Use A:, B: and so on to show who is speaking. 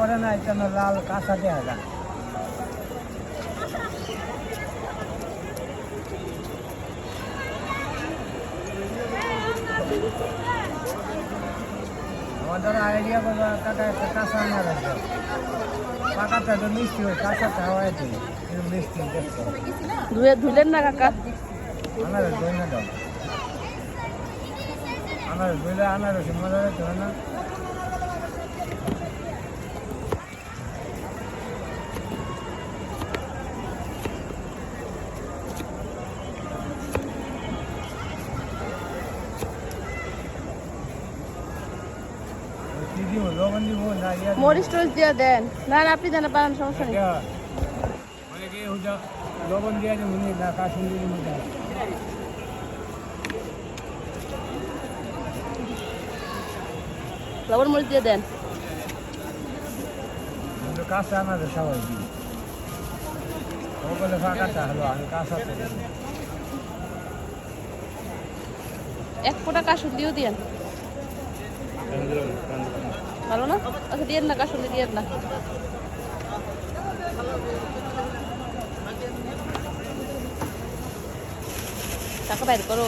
A: করে না, এটা না লাল কাঁচা দেওয়া যায়। আমাদের আইডিয়া করবো কাকা একটা কাঁচা আনা রাখবে, পাকাটা তো মিষ্টি হয়, কাঁচাটা হওয়াই দিই কিন্তু মিষ্টি দেখছো
B: ধুলেন না কাকা?
A: আনারস দই না দাও, আনারস দইলে আনারস মজা যেতে হয় না। লবণ দিব না,
B: মরিচ টরিচ দিয়ে দেন। না না আপনি দেন, পারেন, সমস্যা নেই।
A: অনেকে লবণ দিয়ে যে মনে না কাশ্মীরি মধ্যে
B: লবণ মরিচ দিয়ে দেন।
A: কাঁচা আনারস সবাই দিই, ও বলে ফাঁকাটা হলো আমি কাঁচা
B: এক ফোঁটা কাসুন্দিও দিয়েন, ভালো না? আচ্ছা দিয়েন না, কাসুন্দি দিয়েন না। টাকা বাইর করো।